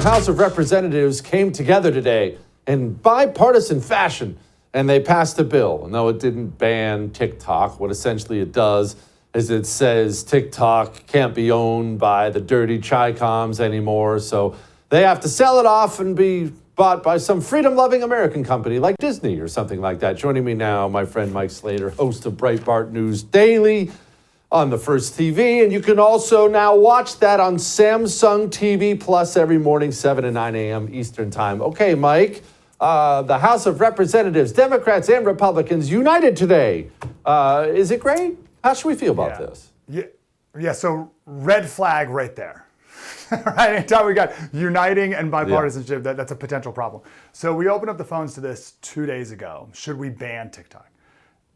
House of Representatives came together today in bipartisan fashion, and they passed a bill. No, it didn't ban TikTok. What essentially it does is it says TikTok can't be owned by the dirty Chi-Coms anymore, so they have to sell it off and be bought by some freedom-loving American company like Disney or something like that. Joining me now, my friend Mike Slater, host of Breitbart News Daily on the First TV, and you can also now watch that on Samsung TV Plus every morning, 7 and 9 a.m. Eastern Time. Okay, Mike, the House of Representatives, Democrats and Republicans united today. Is it great? How should we feel about this? Yeah, so red flag right there. Right, anytime we got uniting and bipartisanship, that's a potential problem. So we opened up the phones to this 2 days ago. Should we ban TikTok?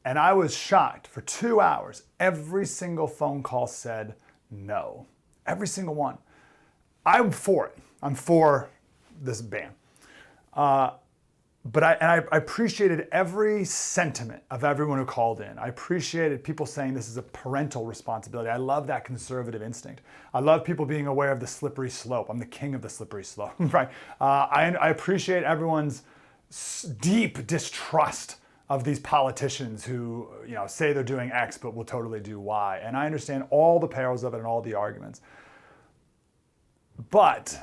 And I was shocked. For 2 hours, every single phone call said no. Every single one. I'm for it. I'm for this ban. But I appreciated every sentiment of everyone who called in. I appreciated people saying this is a parental responsibility. I love that conservative instinct. I love people being aware of the slippery slope. I'm the king of the slippery slope, right? I appreciate everyone's deep distrust of these politicians who, say they're doing X but will totally do Y. And I understand all the perils of it and all the arguments. But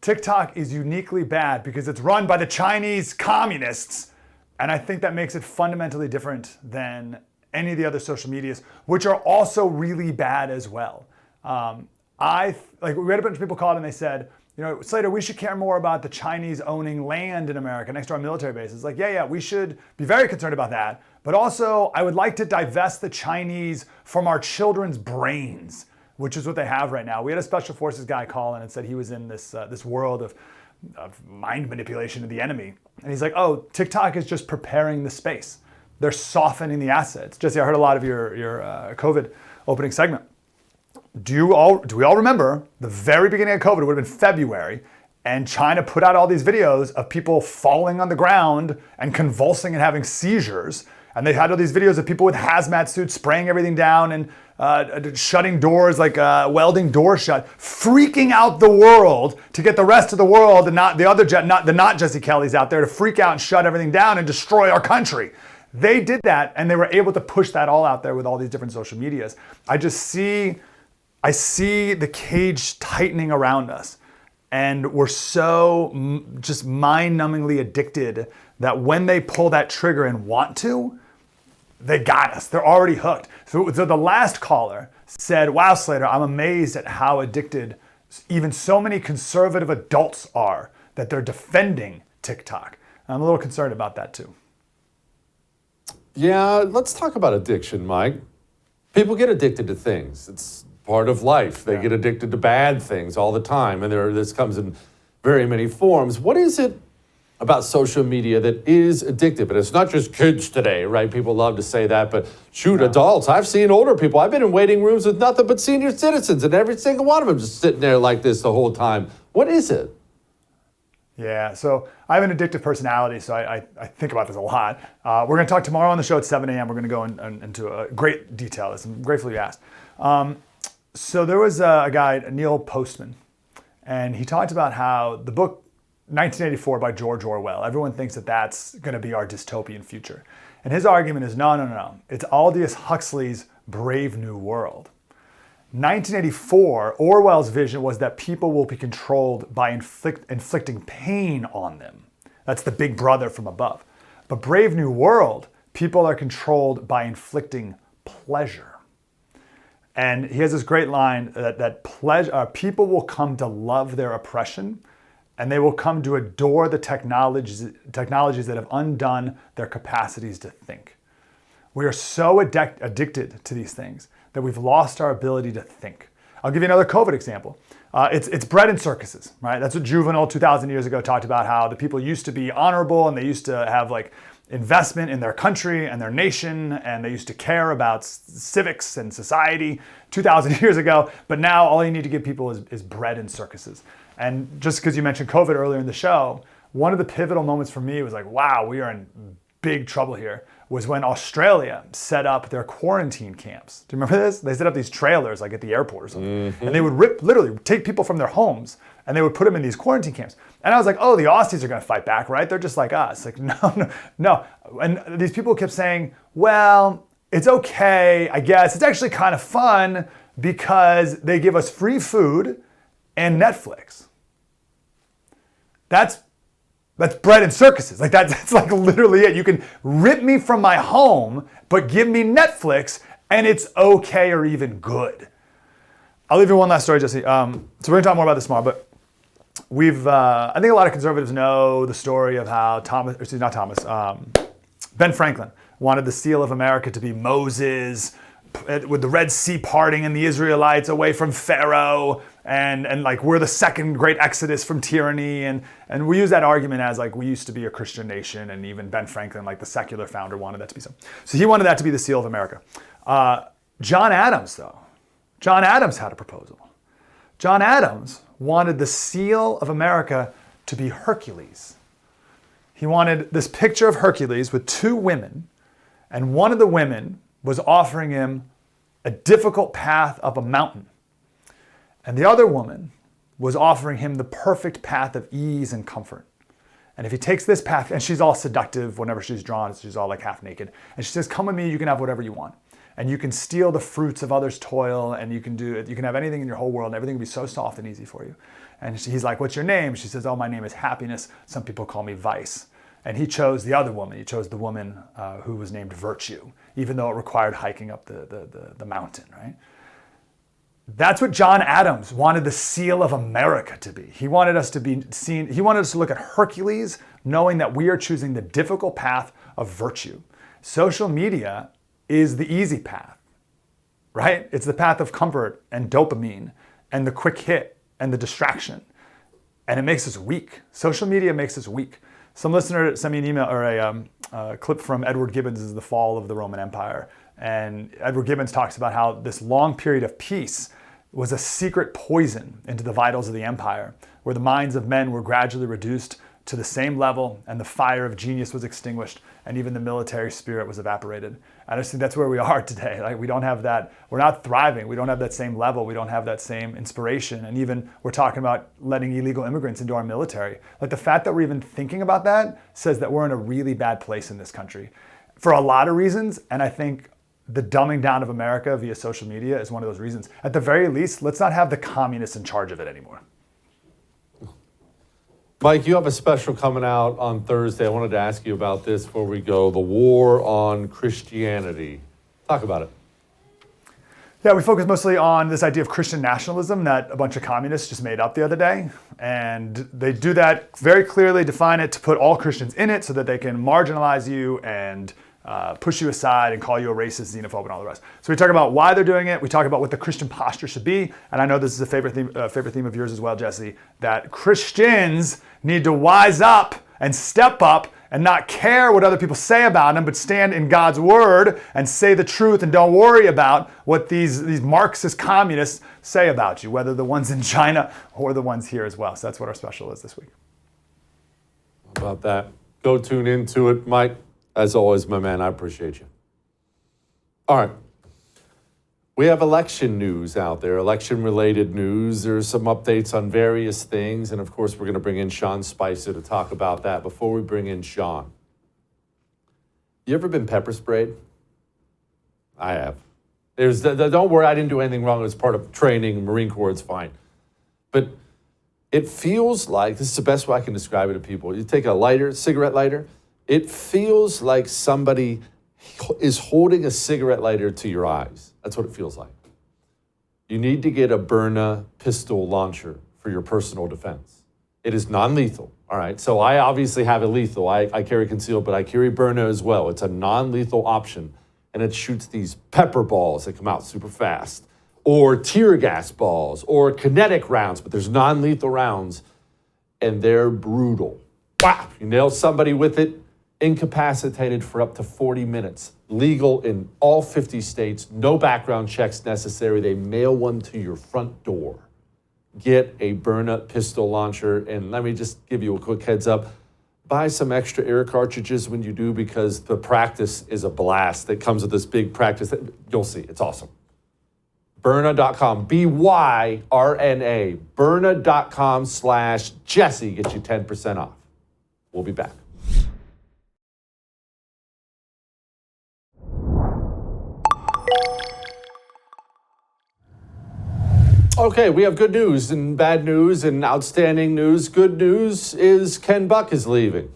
TikTok is uniquely bad because it's run by the Chinese communists. And I think that makes it fundamentally different than any of the other social medias, which are also really bad as well. We had a bunch of people called and they said, Slater, we should care more about the Chinese owning land in America next to our military bases. We should be very concerned about that. But also, I would like to divest the Chinese from our children's brains, which is what they have right now. We had a special forces guy call in and said he was in this world of mind manipulation of the enemy. And he's like, oh, TikTok is just preparing the space. They're softening the assets. Jesse, I heard a lot of your COVID opening segment. Do we all remember the very beginning of COVID, it would have been February, and China put out all these videos of people falling on the ground and convulsing and having seizures. And they had all these videos of people with hazmat suits spraying everything down and shutting doors, welding doors shut, freaking out the world to get the rest of the world and not the other not Jesse Kelly's out there to freak out and shut everything down and destroy our country. They did that, and they were able to push that all out there with all these different social medias. I see the cage tightening around us, and we're so just mind-numbingly addicted that when they pull that trigger and want to, they got us. They're already hooked. So the last caller said, wow, Slater, I'm amazed at how addicted even so many conservative adults are that they're defending TikTok. I'm a little concerned about that too. Yeah, let's talk about addiction, Mike. People get addicted to things. It's part of life. They get addicted to bad things all the time, and this comes in very many forms. What is it about social media that is addictive? And it's not just kids today, right? People love to say that, but adults. I've seen older people. I've been in waiting rooms with nothing but senior citizens, and every single one of them just sitting there like this the whole time. What is it? Yeah, so I have an addictive personality, so I think about this a lot. We're going to talk tomorrow on the show at 7 a.m. We're going to go into a great detail. I'm grateful you asked. So there was a guy, Neil Postman, and he talked about how the book 1984 by George Orwell, everyone thinks that that's going to be our dystopian future. And his argument is, no. It's Aldous Huxley's Brave New World. 1984, Orwell's vision was that people will be controlled by inflicting pain on them. That's the big brother from above. But Brave New World, people are controlled by inflicting pleasure. And he has this great line that people will come to love their oppression, and they will come to adore the technologies that have undone their capacities to think. We are so addicted to these things that we've lost our ability to think. I'll give you another COVID example. It's bread in circuses, right? That's what Juvenal 2,000 years ago talked about, how the people used to be honorable and they used to have investment in their country and their nation, and they used to care about civics and society 2,000 years ago. But now all you need to give people is bread in circuses. And just because you mentioned COVID earlier in the show, one of the pivotal moments for me was wow, we are in big trouble here, was when Australia set up their quarantine camps. Do you remember this? They set up these trailers like at the airport or something. And they would literally take people from their homes and they would put them in these quarantine camps. And I was like, oh, the Aussies are going to fight back, right? They're just like us. Like, no. And these people kept saying, well, it's okay, I guess. It's actually kind of fun because they give us free food and Netflix. That's bread and circuses. Like that's like literally it. You can rip me from my home, but give me Netflix and it's okay or even good. I'll leave you one last story, Jesse. So we're gonna talk more about this tomorrow, but I think a lot of conservatives know the story of how Ben Franklin wanted the seal of America to be Moses, with the Red Sea parting and the Israelites away from Pharaoh, and like we're the second great exodus from tyranny, and we use that argument as like we used to be a Christian nation, and even Ben Franklin, like the secular founder, wanted that to be so. So he wanted that to be the seal of America. John Adams had a proposal. John Adams wanted the seal of America to be Hercules. He wanted this picture of Hercules with two women, and one of the women was offering him a difficult path up a mountain. And the other woman was offering him the perfect path of ease and comfort. And if he takes this path, and she's all seductive whenever she's drawn, she's all like half naked. And she says, come with me, you can have whatever you want. And you can steal the fruits of others' toil, and you can do it. You can have anything in your whole world, and everything will be so soft and easy for you. And he's like, what's your name? She says, oh, my name is Happiness. Some people call me Vice. And he chose the other woman. He chose the woman who was named Virtue, even though it required hiking up the mountain, right? That's what John Adams wanted the seal of America to be. He wanted us to be seen, he wanted us to look at Hercules, knowing that we are choosing the difficult path of virtue. Social media is the easy path, right? It's the path of comfort and dopamine and the quick hit and the distraction. And it makes us weak. Social media makes us weak. Some listener sent me an email or a clip from Edward Gibbons' The Fall of the Roman Empire. And Edward Gibbons talks about how this long period of peace was a secret poison into the vitals of the empire, where the minds of men were gradually reduced to the same level, and the fire of genius was extinguished, and even the military spirit was evaporated. I just think that's where we are today. Like, we don't have that, we're not thriving, we don't have that same level, we don't have that same inspiration, and even we're talking about letting illegal immigrants into our military. Like, the fact that we're even thinking about that says that we're in a really bad place in this country for a lot of reasons, and I think the dumbing down of America via social media is one of those reasons. At the very least, let's not have the communists in charge of it anymore. Mike, you have a special coming out on Thursday. I wanted to ask you about this before we go. The war on Christianity. Talk about it. Yeah, we focus mostly on this idea of Christian nationalism that a bunch of communists just made up the other day. And they do that very clearly, define it to put all Christians in it so that they can marginalize you and push you aside and call you a racist, xenophobe, and all the rest. So we talk about why they're doing it. We talk about what the Christian posture should be. And I know this is a favorite theme of yours as well, Jesse, that Christians need to wise up and step up and not care what other people say about them, but stand in God's word and say the truth and don't worry about what these Marxist communists say about you, whether the ones in China or the ones here as well. So that's what our special is this week. How about that? Go tune into it, Mike. As always, my man, I appreciate you. All right. We have election news out there, election-related news. There's some updates on various things. And, of course, we're going to bring in Sean Spicer to talk about that. Before we bring in Sean, you ever been pepper sprayed? I have. Don't worry, I didn't do anything wrong. It was part of training, Marine Corps, it's fine. But it feels like, this is the best way I can describe it to people. You take a lighter, cigarette lighter, it feels like somebody is holding a cigarette lighter to your eyes. That's what it feels like. You need to get a Burna pistol launcher for your personal defense. It is non-lethal, all right? So I obviously have a lethal. I carry concealed, but I carry Burna as well. It's a non-lethal option, and it shoots these pepper balls that come out super fast, or tear gas balls, or kinetic rounds, but there's non-lethal rounds, and they're brutal. Wow, you nail somebody with it, incapacitated for up to 40 minutes. Legal in all 50 states, no background checks necessary. They mail one to your front door. Get a Burna pistol launcher, and let me just give you a quick heads up. buy some extra air cartridges when you do, because the practice is a blast. It comes with this big practice. You'll see. It's awesome. Burna.com, Byrna, Burna.com/Jesse gets you 10% off. We'll be back. Okay, we have good news and bad news and outstanding news. Good news is Ken Buck is leaving.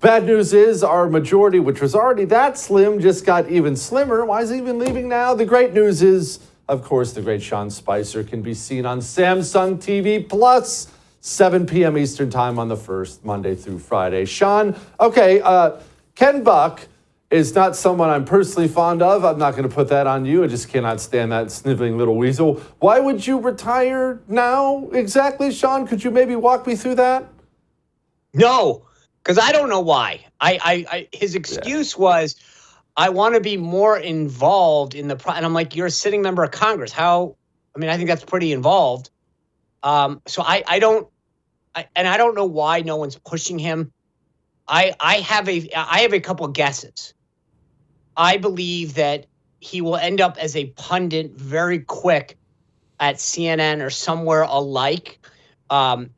Bad news is our majority, which was already that slim, just got even slimmer. Why is he even leaving now? The great news is, of course, the great Sean Spicer can be seen on Samsung TV Plus, 7 p.m. Eastern time on the first, Monday through Friday. Sean, okay, Ken Buck is not someone I'm personally fond of. I'm not going to put that on you. I just cannot stand that sniveling little weasel. Why would you retire now exactly, Sean? Could you maybe walk me through that? No, because I don't know why. His excuse was, I want to be more involved in the and I'm like, you're a sitting member of Congress. How? I mean, I think that's pretty involved. So I don't know why no one's pushing him. I have a couple of guesses. I believe that he will end up as a pundit very quick at CNN or somewhere alike. And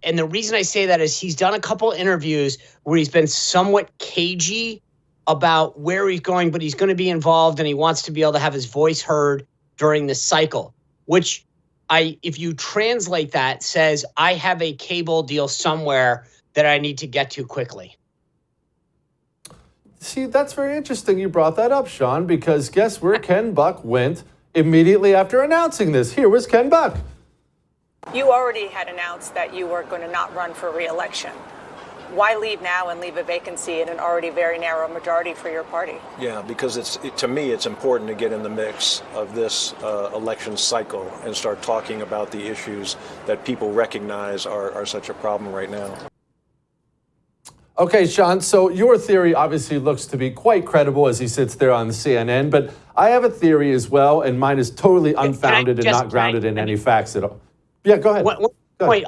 the reason I say that is he's done a couple interviews where he's been somewhat cagey about where he's going, but he's going to be involved and he wants to be able to have his voice heard during this cycle, which if you translate that, says I have a cable deal somewhere that I need to get to quickly. See, that's very interesting you brought that up, Sean, because guess where Ken Buck went immediately after announcing this? Here was Ken Buck. You already had announced that you were going to not run for re-election. Why leave now and leave a vacancy in an already very narrow majority for your party? Yeah, because to me, it's important to get in the mix of this election cycle and start talking about the issues that people recognize are such a problem right now. Okay, Sean, so your theory obviously looks to be quite credible as he sits there on CNN, but I have a theory as well, and mine is totally unfounded and not grounded in any facts at all. Yeah, go ahead. One point,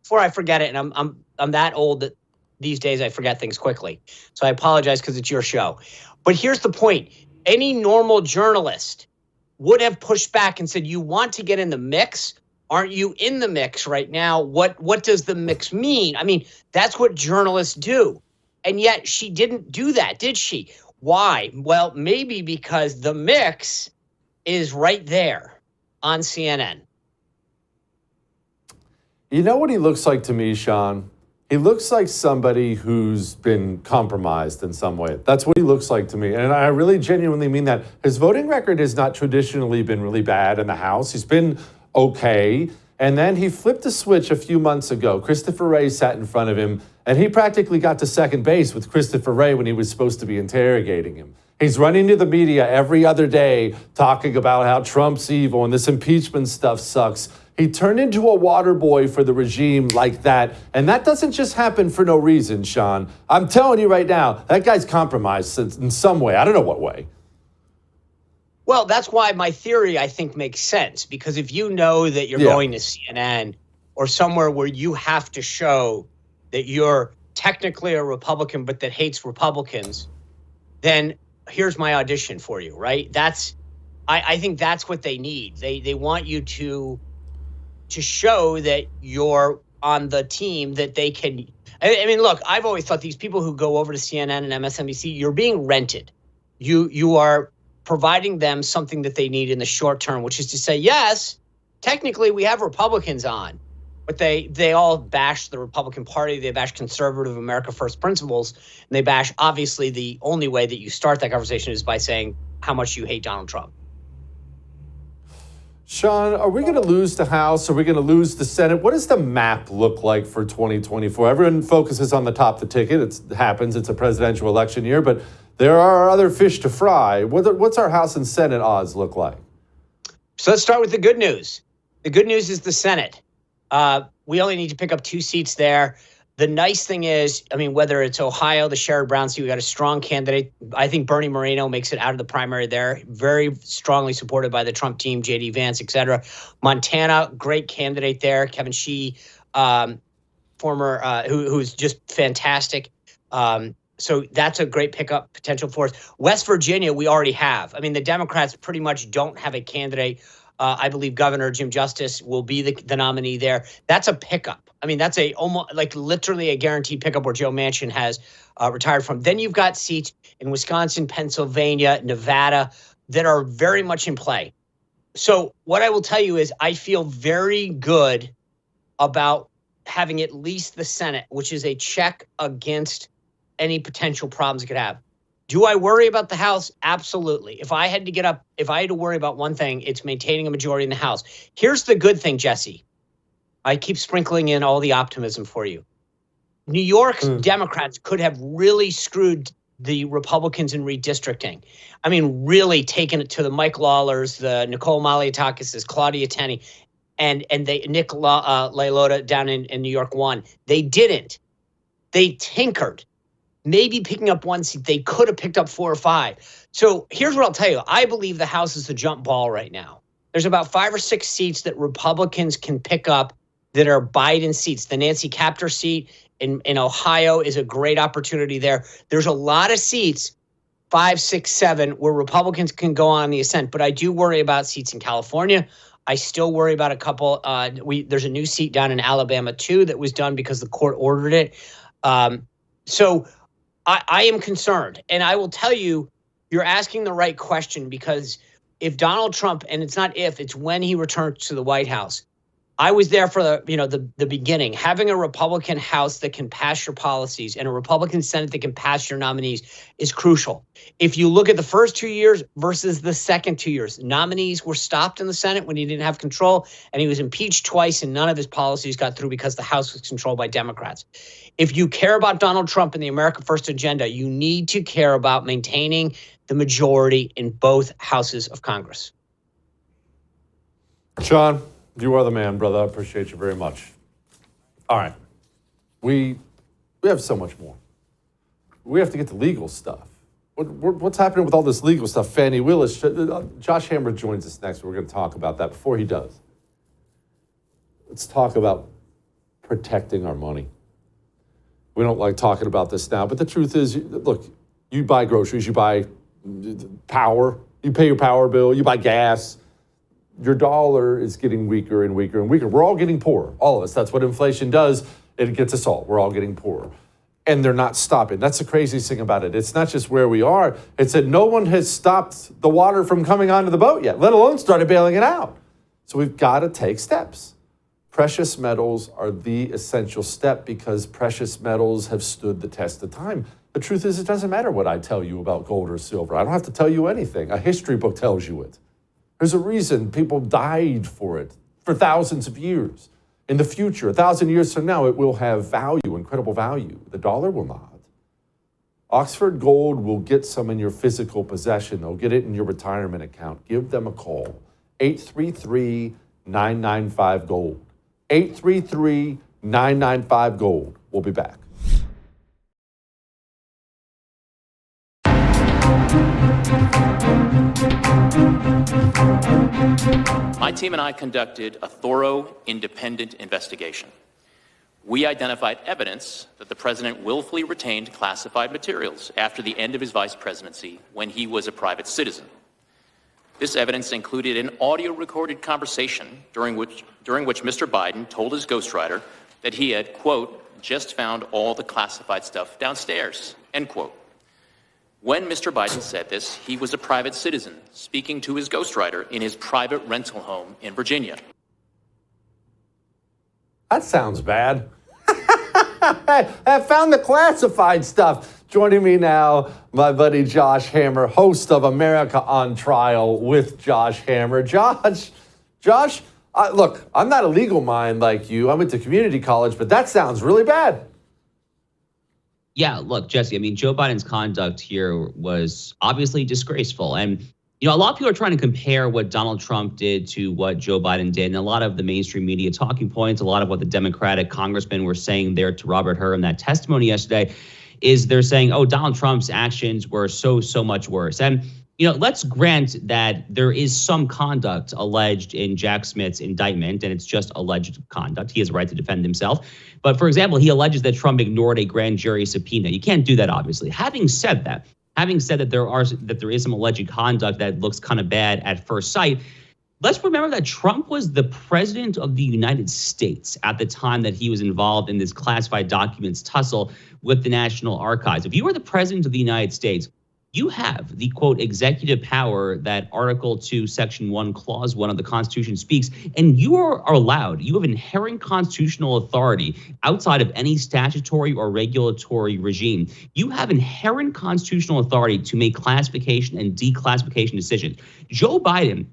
before I forget it, and I'm that old that these days I forget things quickly, so I apologize because it's your show. But here's the point. Any normal journalist would have pushed back and said, you want to get in the mix? Aren't you in the mix right now? What does the mix mean? I mean, that's what journalists do. And yet she didn't do that, did she? Why? Well, maybe because the mix is right there on CNN. You know what he looks like to me, Sean? He looks like somebody who's been compromised in some way. That's what he looks like to me. And I really genuinely mean that. His voting record has not traditionally been really bad in the House. He's been okay. And then he flipped a switch a few months ago. Christopher Wray sat in front of him, and he practically got to second base with Christopher Wray when he was supposed to be interrogating him. He's running to the media every other day talking about how Trump's evil and this impeachment stuff sucks. He turned into a water boy for the regime like that. And that doesn't just happen for no reason, Sean. I'm telling you right now, that guy's compromised in some way. I don't know what way. Well, that's why my theory, I think, makes sense. Because if you know that you're going to CNN or somewhere where you have to show that you're technically a Republican but that hates Republicans, then here's my audition for you, right? I think that's what they need. They want you to show that you're on the team that they can. I mean, look, I've always thought these people who go over to CNN and MSNBC, you're being rented. You are providing them something that they need in the short term, which is to say, yes, technically we have Republicans on, but they all bash the Republican Party. They bash conservative America First principles. And they bash, obviously, the only way that you start that conversation is by saying how much you hate Donald Trump. Sean, are we going to lose the House? Are we going to lose the Senate? What does the map look like for 2024? Everyone focuses on the top of the ticket. It happens. It's a presidential election year, but there are other fish to fry. What's our House and Senate odds look like? So let's start with the good news. The good news is the Senate. We only need to pick up 2 seats there. The nice thing is, I mean, whether it's Ohio, the Sherrod Brown seat, we got a strong candidate. I think Bernie Moreno makes it out of the primary there. Very strongly supported by the Trump team, J.D. Vance, et cetera. Montana, great candidate there. Kevin Shee. former who's just fantastic. So that's a great pickup potential for us. West Virginia, we already have. I mean, the Democrats pretty much don't have a candidate. I believe Governor Jim Justice will be the nominee there. That's a pickup. I mean, that's a almost like literally a guaranteed pickup where Joe Manchin has retired from. Then you've got seats in Wisconsin, Pennsylvania, Nevada that are very much in play. So what I will tell you is I feel very good about having at least the Senate, which is a check against any potential problems it could have. Do I worry about the House? Absolutely. If I had to worry about one thing, it's maintaining a majority in the House. Here's the good thing, Jesse. I keep sprinkling in all the optimism for you. New York's Democrats could have really screwed the Republicans in redistricting. I mean, really taken it to the Mike Lawlers, the Nicole Malliotakis, Claudia Tenney, and Nick LaLota down in New York won. They didn't. They tinkered. Maybe picking up one seat. They could have picked up 4 or 5. So here's what I'll tell you. I believe the House is the jump ball right now. There's about 5 or 6 seats that Republicans can pick up that are Biden seats. The Nancy Kaptur seat in Ohio is a great opportunity there. There's a lot of seats, 5, 6, 7, where Republicans can go on the ascent. But I do worry about seats in California. I still worry about a couple. There's a new seat down in Alabama, too, that was done because the court ordered it. So I am concerned. And I will tell you, you're asking the right question, because if Donald Trump, and it's not if, it's when he returns to the White House, I was there for the beginning. Having a Republican House that can pass your policies and a Republican Senate that can pass your nominees is crucial. If you look at the first 2 years versus the second 2 years, nominees were stopped in the Senate when he didn't have control, and he was impeached twice, and none of his policies got through because the House was controlled by Democrats. If you care about Donald Trump and the America First agenda, you need to care about maintaining the majority in both houses of Congress. Sean, you are the man, brother. I appreciate you very much. All right. We have so much more. We have to get to legal stuff. What's happening with all this legal stuff? Fannie Willis, Josh Hammer joins us next. We're going to talk about that. Before he does, let's talk about protecting our money. We don't like talking about this now, but the truth is, look, you buy groceries, you buy power, you pay your power bill, you buy gas. Your dollar is getting weaker and weaker and weaker. We're all getting poorer, all of us. That's what inflation does. It gets us all. We're all getting poorer. And they're not stopping. That's the craziest thing about it. It's not just where we are. It's that no one has stopped the water from coming onto the boat yet, let alone started bailing it out. So we've got to take steps. Precious metals are the essential step because precious metals have stood the test of time. The truth is, it doesn't matter what I tell you about gold or silver. I don't have to tell you anything. A history book tells you it. There's a reason people died for it for thousands of years. In the future, 1,000 years from now, it will have value, incredible value. The dollar will not. Oxford Gold will get some in your physical possession. They'll get it in your retirement account. Give them a call. 833-995-GOLD. 833-995-GOLD. We'll be back. My team and I conducted a thorough, independent investigation. We identified evidence that the president willfully retained classified materials after the end of his vice presidency when he was a private citizen. This evidence included an audio-recorded conversation during which Mr. Biden told his ghostwriter that he had, quote, just found all the classified stuff downstairs, end quote. When Mr. Biden said this, he was a private citizen speaking to his ghostwriter in his private rental home in Virginia. That sounds bad. I found the classified stuff. Joining me now, my buddy Josh Hammer, host of America on Trial with Josh Hammer. Josh, look, I'm not a legal mind like you. I went to community college, but that sounds really bad. Yeah, look, Jesse, I mean, Joe Biden's conduct here was obviously disgraceful. And, you know, a lot of people are trying to compare what Donald Trump did to what Joe Biden did. And a lot of the mainstream media talking points, a lot of what the Democratic congressmen were saying there to Robert Hur in that testimony yesterday is they're saying, oh, Donald Trump's actions were so much worse. And let's grant that there is some conduct alleged in Jack Smith's indictment, and it's just alleged conduct. He has a right to defend himself. But for example, he alleges that Trump ignored a grand jury subpoena. You can't do that, obviously. Having said that there is some alleged conduct that looks kind of bad at first sight, let's remember that Trump was the president of the United States at the time that he was involved in this classified documents tussle with the National Archives. If you were the president of the United States, you have the, quote, executive power that Article 2, Section 1, Clause 1 of the Constitution speaks, and you have inherent constitutional authority outside of any statutory or regulatory regime. You have inherent constitutional authority to make classification and declassification decisions. Joe Biden,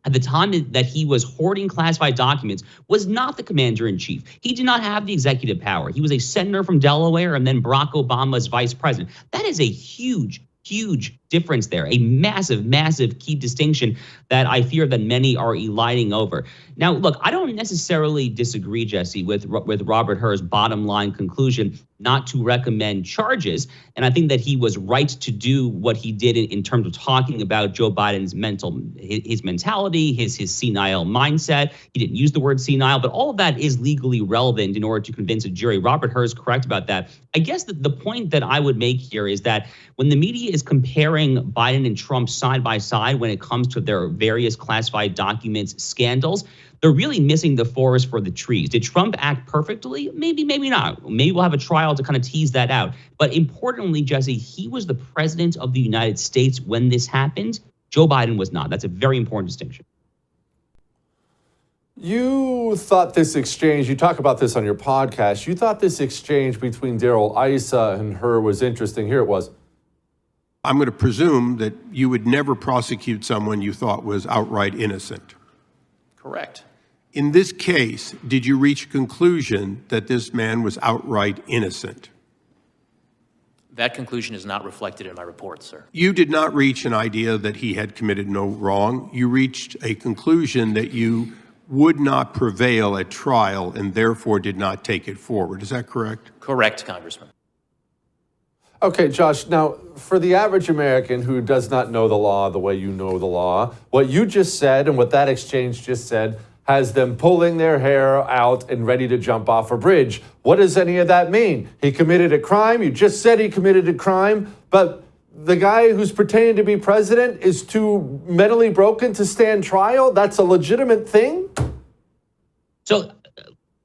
at the time that he was hoarding classified documents, was not the commander-in-chief. He did not have the executive power. He was a senator from Delaware and then Barack Obama's vice president. That is a huge difference there, a massive key distinction that I fear that many are eliding over. Now, look, I don't necessarily disagree, Jesse, with Robert Hur's bottom line conclusion not to recommend charges. And I think that he was right to do what he did in terms of talking about Joe Biden's his mentality, his senile mindset. He didn't use the word senile, but all of that is legally relevant in order to convince a jury. Robert Hur is correct about that. I guess the point that I would make here is that when the media is comparing Biden and Trump side by side when it comes to their various classified documents scandals, they're really missing the forest for the trees. Did Trump act perfectly? Maybe, maybe not. Maybe we'll have a trial to kind of tease that out. But importantly, Jesse, he was the president of the United States when this happened. Joe Biden was not. That's a very important distinction. You thought this exchange, you talk about this on your podcast, you thought this exchange between Darrell Issa and Hur was interesting. Here it was. I'm going to presume that you would never prosecute someone you thought was outright innocent. Correct. In this case, did you reach a conclusion that this man was outright innocent? That conclusion is not reflected in my report, sir. You did not reach an idea that he had committed no wrong. You reached a conclusion that you would not prevail at trial and therefore did not take it forward. Is that correct? Correct, Congressman. Okay, Josh, now for the average American who does not know the law the way you know the law, what you just said and what that exchange just said has them pulling their hair out and ready to jump off a bridge. What does any of that mean? He committed a crime. You just said he committed a crime, but the guy who's pretending to be president is too mentally broken to stand trial? That's a legitimate thing? So,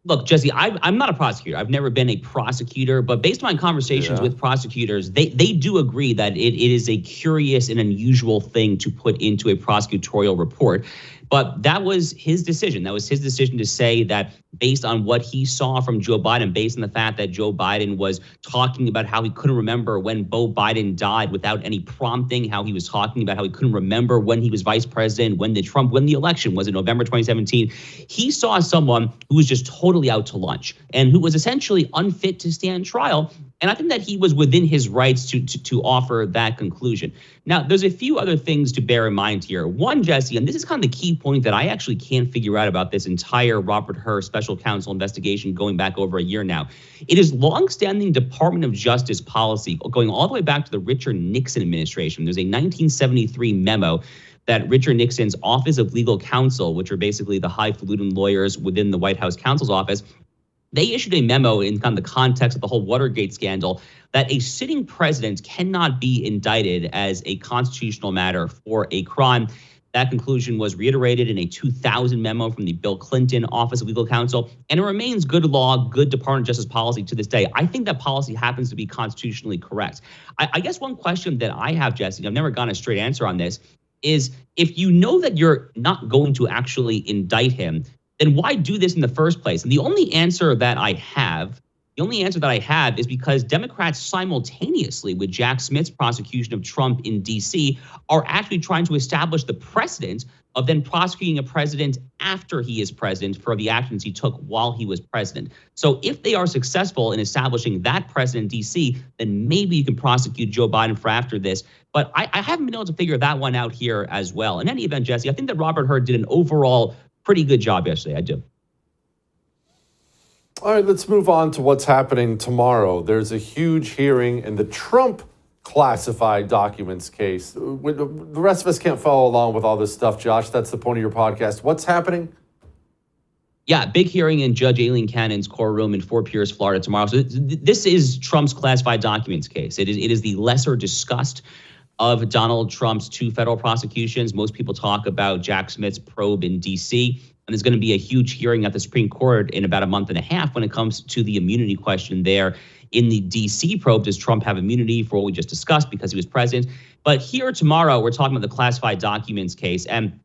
look, Jesse, I'm not a prosecutor. I've never been a prosecutor, but based on my conversations with prosecutors, they do agree that it is a curious and unusual thing to put into a prosecutorial report. But that was his decision. That was his decision to say that based on what he saw from Joe Biden, based on the fact that Joe Biden was talking about how he couldn't remember when Beau Biden died without any prompting, how he was talking about how he couldn't remember when he was vice president, when the election was in November 2017. He saw someone who was just totally out to lunch and who was essentially unfit to stand trial. And I think that he was within his rights to offer that conclusion. Now, there's a few other things to bear in mind here. One, Jesse, and this is kind of the key point that I actually can't figure out about this entire Robert Hur special counsel investigation going back over a year now. It is longstanding Department of Justice policy going all the way back to the Richard Nixon administration. There's a 1973 memo that Richard Nixon's Office of Legal Counsel, which are basically the highfalutin lawyers within the White House counsel's office, they issued a memo in kind of the context of the whole Watergate scandal that a sitting president cannot be indicted as a constitutional matter for a crime. That conclusion was reiterated in a 2000 memo from the Bill Clinton Office of Legal Counsel, and it remains good law, good Department of Justice policy to this day. I think that policy happens to be constitutionally correct. I guess one question that I have, Jesse, I've never gotten a straight answer on this, is if you know that you're not going to actually indict him, then why do this in the first place? And the only answer that I have is because Democrats simultaneously with Jack Smith's prosecution of Trump in D.C. are actually trying to establish the precedent of then prosecuting a president after he is president for the actions he took while he was president. So if they are successful in establishing that precedent in D.C., then maybe you can prosecute Joe Biden for after this. But I haven't been able to figure that one out here as well. In any event, Jesse, I think that Robert Hur did an overall pretty good job yesterday. I do. All right, let's move on to what's happening tomorrow. There's a huge hearing in the Trump classified documents case. The rest of us can't follow along with all this stuff, Josh. That's the point of your podcast. What's happening? Yeah, big hearing in Judge Aileen Cannon's courtroom in Fort Pierce, Florida tomorrow. So this is Trump's classified documents case. It is the lesser discussed of Donald Trump's 2 federal prosecutions. Most people talk about Jack Smith's probe in D.C., and there's going to be a huge hearing at the Supreme Court in about a month and a half when it comes to the immunity question there. In the D.C. probe, does Trump have immunity for what we just discussed because he was president? But here tomorrow, we're talking about the classified documents case. And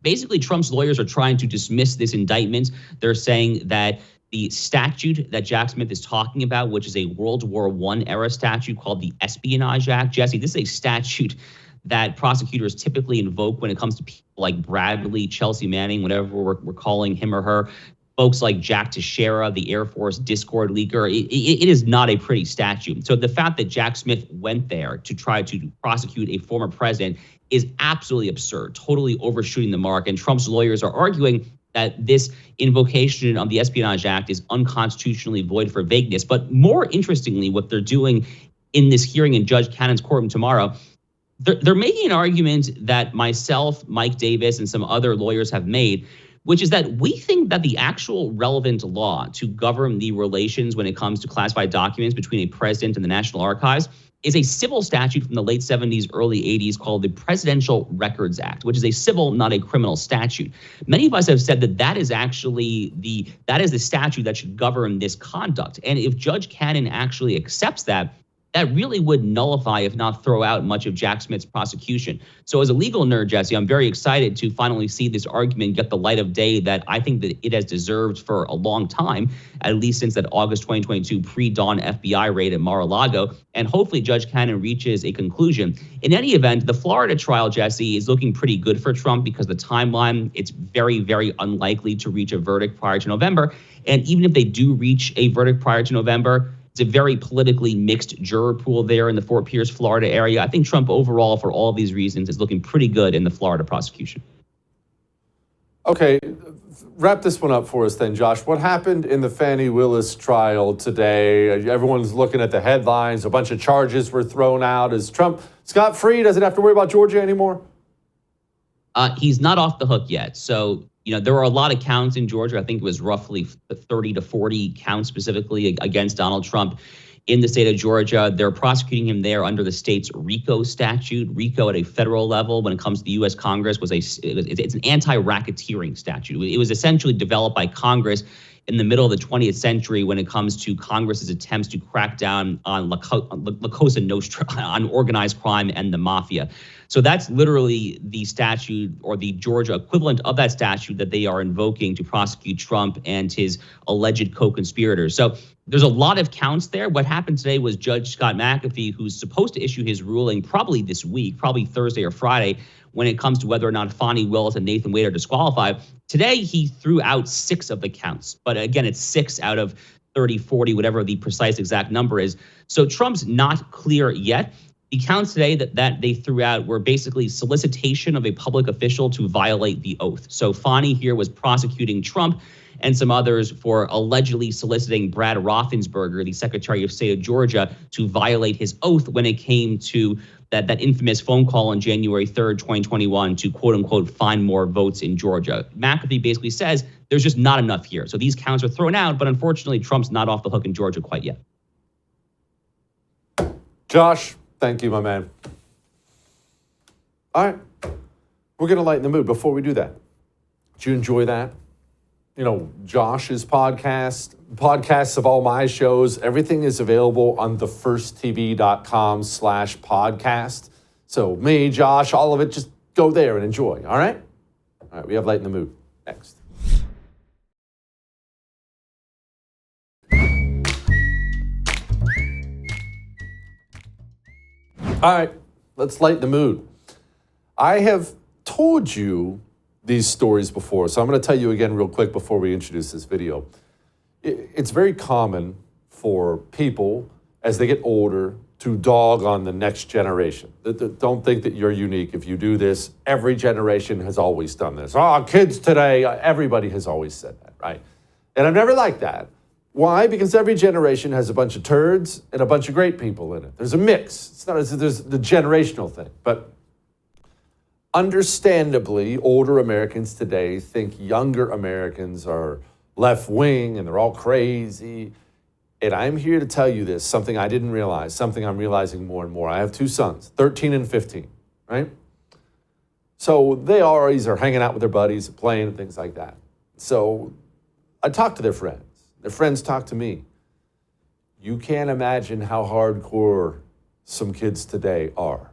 basically, Trump's lawyers are trying to dismiss this indictment. They're saying that the statute that Jack Smith is talking about, which is a World War I era statute called the Espionage Act. Jesse, this is a statute that prosecutors typically invoke when it comes to people like Bradley, Chelsea Manning, whatever we're calling him or her. Folks like Jack Teixeira, the Air Force Discord leaker. It is not a pretty statute. So the fact that Jack Smith went there to try to prosecute a former president is absolutely absurd, totally overshooting the mark. And Trump's lawyers are arguing that this invocation of the Espionage Act is unconstitutionally void for vagueness. But more interestingly, what they're doing in this hearing in Judge Cannon's courtroom tomorrow, they're making an argument that myself, Mike Davis, and some other lawyers have made, which is that we think that the actual relevant law to govern the relations when it comes to classified documents between a president and the National Archives is a civil statute from the late 70s, early 80s called the Presidential Records Act, which is a civil, not a criminal statute. Many of us have said that that is actually the statute that should govern this conduct. And if Judge Cannon actually accepts that, that really would nullify, if not throw out, much of Jack Smith's prosecution. So as a legal nerd, Jesse, I'm very excited to finally see this argument get the light of day that I think that it has deserved for a long time, at least since that August 2022 pre-dawn FBI raid at Mar-a-Lago. And hopefully Judge Cannon reaches a conclusion. In any event, the Florida trial, Jesse, is looking pretty good for Trump because the timeline, it's very, very unlikely to reach a verdict prior to November. And even if they do reach a verdict prior to November, it's a very politically mixed juror pool there in the Fort Pierce, Florida area. I think Trump overall, for all of these reasons, is looking pretty good in the Florida prosecution. Okay, wrap this one up for us then, Josh. What happened in the Fani Willis trial today? Everyone's looking at the headlines. A bunch of charges were thrown out. Is Trump scot-free? Doesn't have to worry about Georgia anymore? He's not off the hook yet. So, there were a lot of counts in Georgia. I think it was roughly 30 to 40 counts specifically against Donald Trump in the state of Georgia. They're prosecuting him there under the state's RICO statute. RICO at a federal level, when it comes to the U.S. Congress, it's an anti-racketeering statute. It was essentially developed by Congress in the middle of the 20th century when it comes to Congress's attempts to crack down on La Cosa Nostra, on organized crime and the mafia. So that's literally the statute, or the Georgia equivalent of that statute, that they are invoking to prosecute Trump and his alleged co-conspirators. So there's a lot of counts there. What happened today was Judge Scott McAfee, who's supposed to issue his ruling probably this week, probably Thursday or Friday, when it comes to whether or not Fani Willis and Nathan Wade are disqualified. Today, he threw out 6 of the counts. But again, it's 6 out of 30, 40, whatever the precise exact number is. So Trump's not clear yet. The counts today that they threw out were basically solicitation of a public official to violate the oath. So Fani here was prosecuting Trump and some others for allegedly soliciting Brad Raffensperger, the Secretary of State of Georgia, to violate his oath when it came to that infamous phone call on January 3rd, 2021 to, quote unquote, find more votes in Georgia. McAfee basically says there's just not enough here. So these counts are thrown out, but unfortunately, Trump's not off the hook in Georgia quite yet. Josh, thank you, my man. All right, we're going to lighten the mood. Before we do that, did you enjoy that? Josh's podcasts of all my shows, everything is available on thefirsttv.com/podcast. So me, Josh, all of it, just go there and enjoy, all right? All right, we have Lighten the Mood next. All right, let's lighten the mood. I have told you these stories before, so I'm going to tell you again real quick before we introduce this video. It's very common for people, as they get older, to dog on the next generation. Don't think that you're unique if you do this. Every generation has always done this. Kids today, everybody has always said that, right? And I've never liked that, Why? Because every generation has a bunch of turds and a bunch of great people in it. There's a mix. It's not as if there's the generational thing, but understandably, older Americans today think younger Americans are left-wing and they're all crazy. And I'm here to tell you this, something I didn't realize, something I'm realizing more and more. I have two sons, 13 and 15, right? So they always are hanging out with their buddies, playing and things like that. So I talk to their friends. Their friends talk to me. You can't imagine how hardcore some kids today are.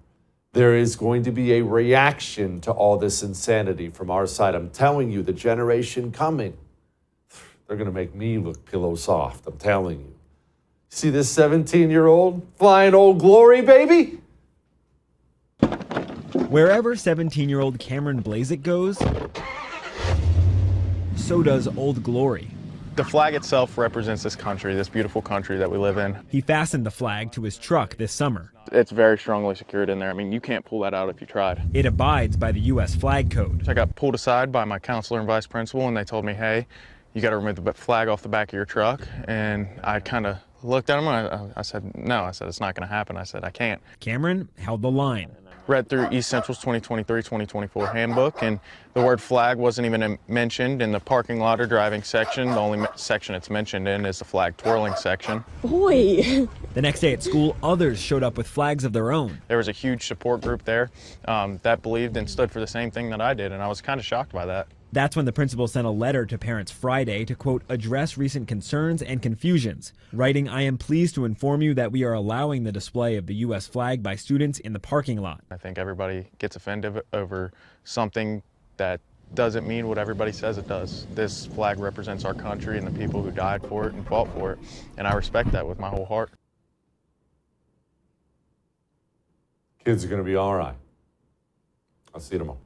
There is going to be a reaction to all this insanity from our side. I'm telling you, the generation coming, they're going to make me look pillow soft. I'm telling you. See this 17-year-old flying Old Glory, baby? Wherever 17-year-old Cameron Blazek goes, so does Old Glory. The flag itself represents this country, this beautiful country that we live in. He fastened the flag to his truck this summer. It's very strongly secured in there. I mean, you can't pull that out if you tried. It abides by the U.S. flag code. I got pulled aside by my counselor and vice principal, and they told me, hey, you got to remove the flag off the back of your truck. And I kind of looked at him, and I said, no. I said, it's not going to happen. I said, I can't. Cameron held the line. Read through East Central's 2023-2024 handbook, and the word flag wasn't even mentioned in the parking lot or driving section. The only section it's mentioned in is the flag twirling section. Boy! The next day at school, others showed up with flags of their own. There was a huge support group there that believed and stood for the same thing that I did, and I was kind of shocked by that. That's when the principal sent a letter to parents Friday to, quote, address recent concerns and confusions, writing, I am pleased to inform you that we are allowing the display of the U.S. flag by students in the parking lot. I think everybody gets offended over something that doesn't mean what everybody says it does. This flag represents our country and the people who died for it and fought for it, and I respect that with my whole heart. Kids are going to be all right. I'll see you tomorrow.